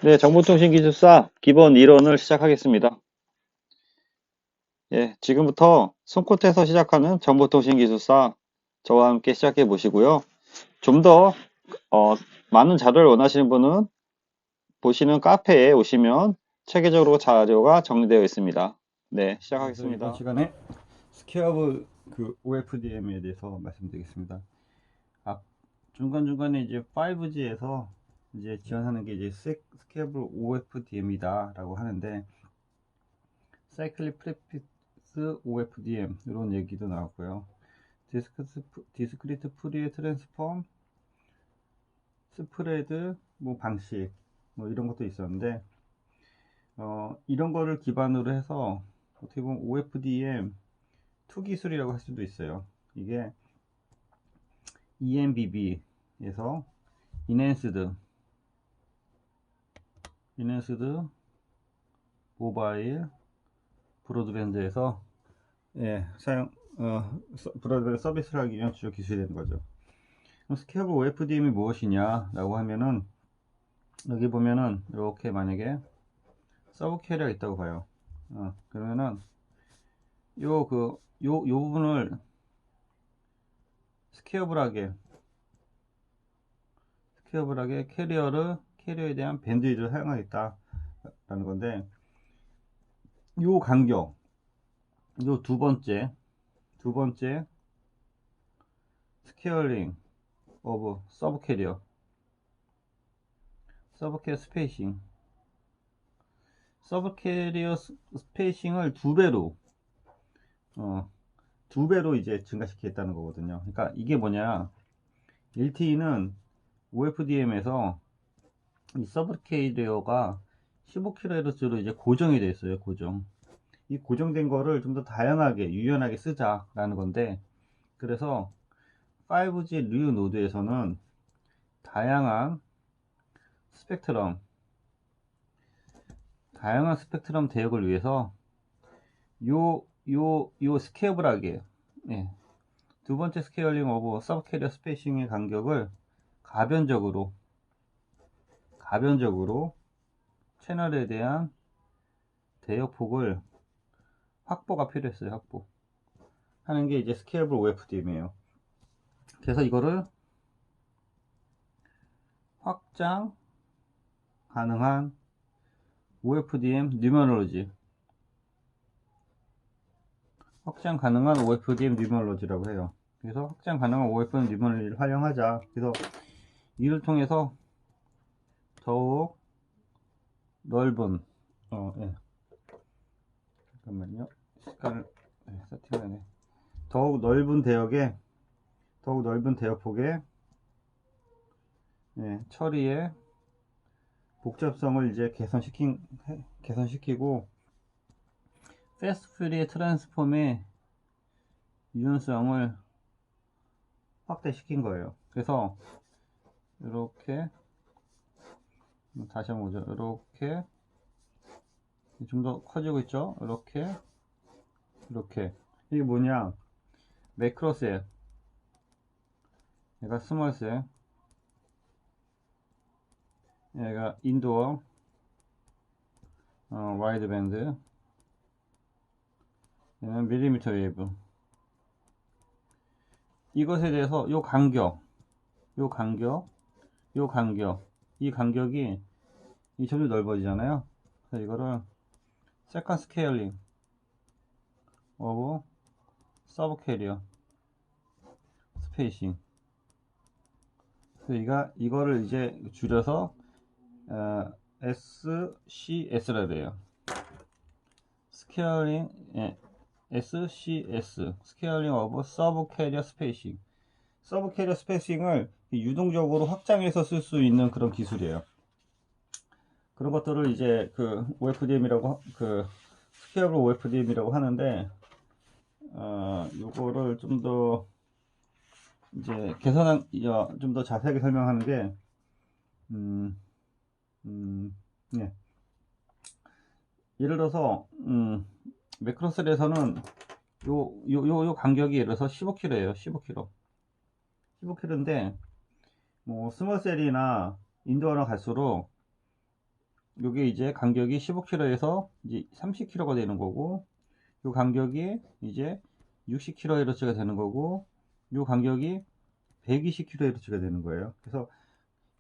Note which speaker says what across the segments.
Speaker 1: 네, 정보통신기술사 기본 이론을 시작하겠습니다. 예, 지금부터 손끝에서 시작하는 정보통신기술사 저와 함께 시작해 보시고요. 좀 더 많은 자료를 원하시는 분은 보시는 카페에 오시면 체계적으로 자료가 정리되어 있습니다. 네,
Speaker 2: 그래서 이번
Speaker 1: 시작하겠습니다.
Speaker 2: 시간에 스퀘어브 OFDM에 대해서 말씀드리겠습니다. 앞 중간중간에 이제 5G에서 이제 지원하는 게 이제 스퀘어브 OFDM이다라고 하는데 사이클릭 프레피스 OFDM 이런 얘기도 나왔고요. 디스크리트 푸리에 트랜스폼 스프레드 뭐 방식 뭐 이런 것도 있었는데 이런 거를 기반으로 해서 어떻게 보면 OFDM 2 기술이라고 할 수도 있어요. 이게 ENBB에서 Enhanced 모바일 브로드밴드에서 브로드밴드 서비스를 하기 위한 주요 기술이 되는 거죠. 그럼 스케일able OFDM이 무엇이냐라고 하면은 여기 보면은 이렇게 만약에 서브 캐리어가 있다고 봐요. 그러면은 요 부분을 스케일able 캐리어에 대한 밴드위드를 사용하겠다라는 건데 요 간격 요 두 번째 스케일링 오브 서브 캐리어 서브 캐리어 스페이싱을 두 배로 이제 증가시키겠다는 거거든요. 그러니까 이게 뭐냐, LTE는 OFDM에서 이 서브 캐리어가 15kHz로 이제 고정이 되어 있어요. 이 고정된 거를 좀 더 다양하게 유연하게 쓰자라는 건데, 그래서 5G 리우 노드에서는 다양한 스펙트럼 대역을 위해서 요 스케일블하게, 예, 두 번째 스케일링 오브 서브 캐리어 스페이싱의 간격을 가변적으로 채널에 대한 대역폭을 확보가 필요했어요. 하는 게 이제 스케일블 OFDM이에요. 그래서 이거를 확장 가능한 OFDM 뉴머러지라고 해요. 그래서 확장 가능한 OFDM 뉴머러지를 활용하자. 그래서 이를 통해서 더욱 넓은 잠깐만요. 시간을 세팅하네. 더욱 넓은 대역폭의 처리에 복잡성을 이제 개선시키고 패스트 프리 트랜스폼의 유연성을 확대시킨 거예요. 그래서 이렇게 다시 한번 보죠. 이렇게 좀 더 커지고 있죠. 이렇게 이게 뭐냐, 매크로셀, 얘가 스몰셀, 얘가 인도어 와이드밴드, 얘는 밀리미터 웨이브. 이것에 대해서 요 간격, 이 간격이 이 점점 넓어지잖아요. 그래서 이거를 세컨 스케일링 오브 서브 캐리어 스페이싱, 이거를 이제 줄여서 SCS라 그래요. 스케일링, SCS, 스케일링 오브 서브 캐리어 스페이싱. 서브 캐리어 스페이싱을 유동적으로 확장해서 쓸 수 있는 그런 기술이에요. 그런 것들을 이제 OFDM이라고, 스케일able OFDM이라고 하는데, 요거를 좀 더 이제 좀 더 자세하게 설명하는 게, 예. 예를 들어서, 매크로셀에서는 요 간격이 예를 들어서 15km예요. 15km인데, 뭐, 스몰셀이나 인도어나 갈수록 요게 이제 간격이 15kHz에서 이제 30kHz가 되는 거고, 요 간격이 이제 60kHz가 되는 거고, 요 간격이 120kHz가 되는 거예요. 그래서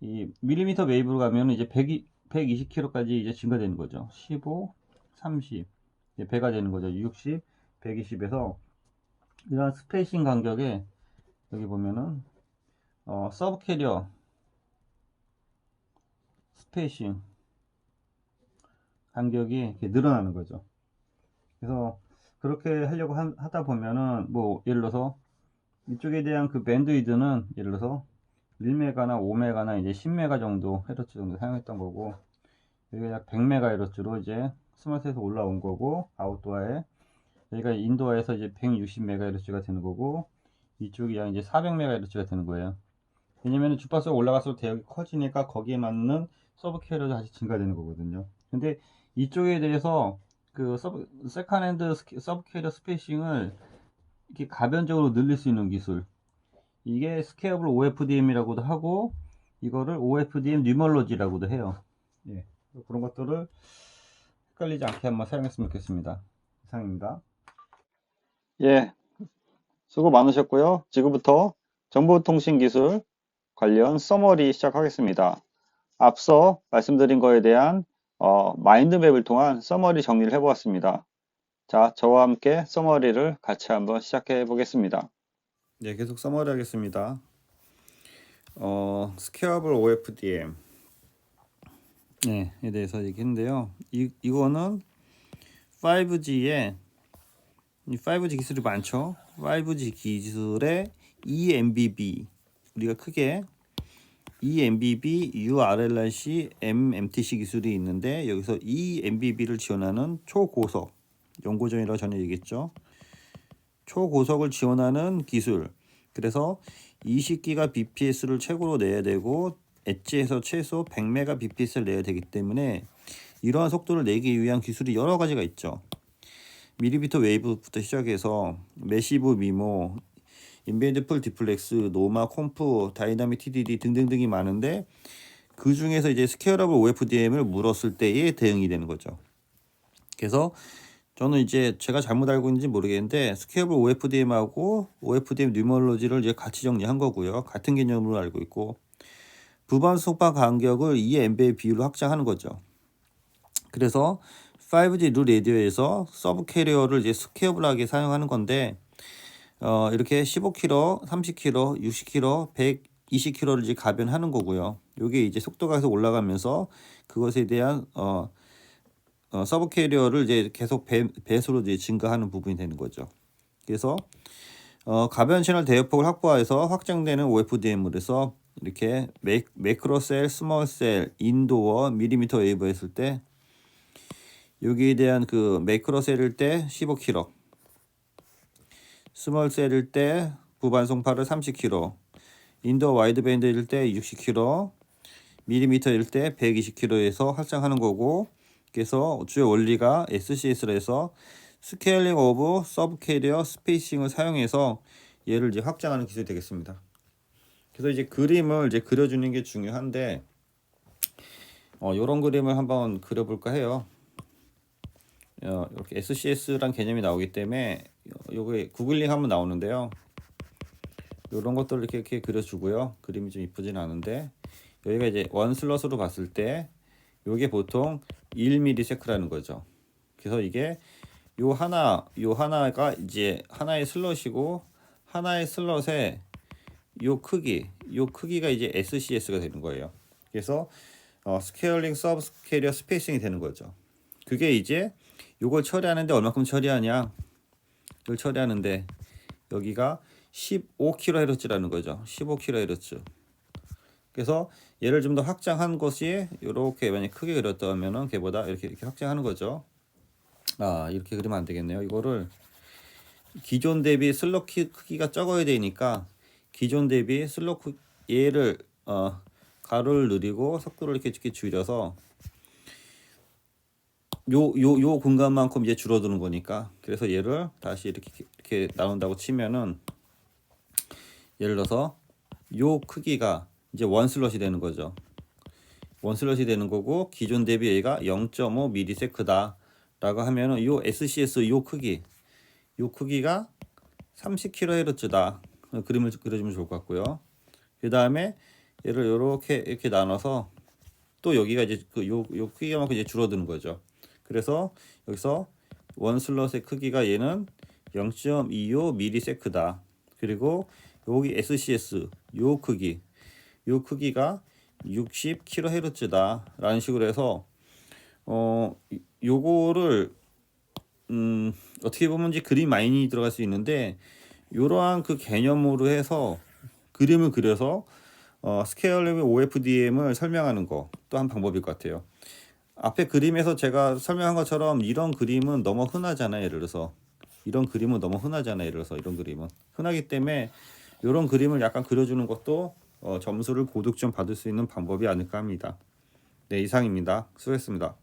Speaker 2: 이 밀리미터 웨이브로 가면 이제 120kHz까지 이제 증가되는 거죠. 15, 30, 이제 배가 되는 거죠. 60, 120에서 이런 스페이싱 간격에 여기 보면은 서브 캐리어 스페이싱 간격이 이렇게 늘어나는 거죠. 그래서 그렇게 하려고 하다 보면은 뭐 예를 들어서 이쪽에 대한 그 밴드위드는 예를 들어서 1메가나 5메가나 이제 10메가 정도 헤르츠 정도 사용했던 거고, 여기가 약 100메가헤르츠로 이제 스마트에서 올라온 거고, 아웃도어에 여기가 인도어에서 이제 160메가헤르츠가 되는 거고, 이쪽이 약 이제 400메가헤르츠가 되는 거예요. 왜냐면은 주파수가 올라갈수록 대역이 커지니까 거기에 맞는 서브 캐리어도 다시 증가되는 거거든요. 근데 이쪽에 대해서 그 세컨 핸드 서브 캐리어 스페이싱을 이렇게 가변적으로 늘릴 수 있는 기술, 이게 스케어블 OFDM이라고도 하고, 이거를 OFDM 뉴멀로지라고도 해요. 예, 그런 것들을 헷갈리지 않게 한번 사용했으면 좋겠습니다. 이상입니다.
Speaker 1: 예, 수고 많으셨고요. 지금부터 정보통신기술 관련 서머리 시작하겠습니다. 앞서 말씀드린 거에 대한 마인드맵을 통한 서머리 정리를 해보았습니다. 자, 저와 함께 서머리를 같이 한번 시작해 보겠습니다.
Speaker 2: 네, 계속 서머리 하겠습니다. 스케어블 OFDM 에 대해서 얘기했는데요. 이거는 5G에 5G 기술이 많죠. 5G 기술의 eMBB, 우리가 크게 eMBB, URLRC, MMTC 기술이 있는데, 여기서 eMBB를 지원하는 초고속 연고전이라고 전에 얘기했죠. 초고속을 지원하는 기술. 그래서 20기가 bps를 최고로 내야 되고, 엣지에서 최소 100mbps를 내야 되기 때문에 이러한 속도를 내기 위한 기술이 여러 가지가 있죠. 밀리미터 웨이브부터 시작해서 매시브 미모, 인베드 풀 디플렉스, 노마, 콤프, 다이나믹 TDD 등등등이 많은데, 그 중에서 이제 스케일러블 OFDM을 물었을 때에 대응이 되는 거죠. 그래서 저는 이제 제가 잘못 알고 있는지 모르겠는데, 스케일러블 OFDM하고 OFDM 뉴멀로지를 이제 같이 정리한 거고요. 같은 개념으로 알고 있고, 부반 속바 간격을 2MB의 비율로 확장하는 거죠. 그래서 5G 루 라디오에서 서브 캐리어를 이제 스케어블하게 사용하는 건데, 이렇게 15km, 30km, 60km, 120km를 이제 가변하는 거고요. 요게 이제 속도가 계속 올라가면서 그것에 대한 서브 캐리어를 이제 계속 배수로 이제 증가하는 부분이 되는 거죠. 그래서 가변 채널 대역폭을 확보해서 확장되는 OFDM을 해서 이렇게 매크로셀, 스몰셀, 인도어, 밀리미터 웨이브 했을 때, 여기에 대한 그 매크로셀일 때 15km, 스몰셀일 때 부반송파를 30km, 인도어 와이드밴드일 때 60km, 밀리미터일 때 120km에서 확장하는 거고, 그래서 주요 원리가 SCS로 해서 스케일링 오브 서브 캐리어 스페이싱을 사용해서 얘를 이제 확장하는 기술이 되겠습니다. 그래서 이제 그림을 이제 그려주는 게 중요한데, 이런 그림을 한번 그려볼까 해요. 이렇게 SCS란 개념이 나오기 때문에 요게 구글링 하면 나오는데요. 이런 것들을 이렇게 그려주고요. 그림이 좀 이쁘진 않은데, 여기가 이제 원 슬롯으로 봤을 때 요게 보통 1ms라는 거죠. 그래서 이게 요 하나가 이제 하나의 슬롯이고, 하나의 슬롯에 요 크기가 이제 SCS가 되는 거예요. 그래서 스케일링 서브 캐리어 스페이싱이 되는 거죠. 그게 이제 요걸 처리하는데 얼마큼 처리하냐, 이걸 처리하는데 여기가 15kHz라는 거죠. 15kHz. 그래서 얘를 좀 더 확장한 것이 이렇게 만약 크게 그렸다면은 걔보다 이렇게 확장하는 거죠. 이렇게 그리면 안 되겠네요. 이거를 기존 대비 슬롯 크기가 적어야 되니까, 기존 대비 슬롯 얘를 가로를 늘리고 속도를 이렇게 줄여서 요 공간만큼 이제 줄어드는 거니까, 그래서 얘를 다시 이렇게 나눈다고 치면은, 예를 들어서 요 크기가 이제 원 슬롯이 되는 거죠. 원슬롯이 되는 거고, 기존 대비 얘가 0.5 ms다 라고 하면은 요 SCS 요 크기가 30kHz다. 그림을 그려주면 좋을 것 같고요. 그 다음에 얘를 이렇게 나눠서 또 여기가 이제 요 크기만큼 이제 줄어드는 거죠. 그래서 여기서 원 슬롯의 크기가 얘는 0.25 ms다. 그리고 여기 SCS 요 크기가 60kHz다 라는 식으로 해서 요거를 어떻게 보면 이제 그림 많이 들어갈 수 있는데, 이러한 그 개념으로 해서 그림을 그려서 스케일러블 OFDM을 설명하는 거 또 한 방법일 것 같아요. 앞에 그림에서 제가 설명한 것처럼 이런 그림은 너무 흔하잖아요. 예를 들어서 이런 그림은 너무 흔하잖아요. 예를 들어서 이런 그림은 흔하기 때문에 이런 그림을 약간 그려주는 것도 점수를 고득점 받을 수 있는 방법이 아닐까 합니다. 네, 이상입니다. 수고했습니다.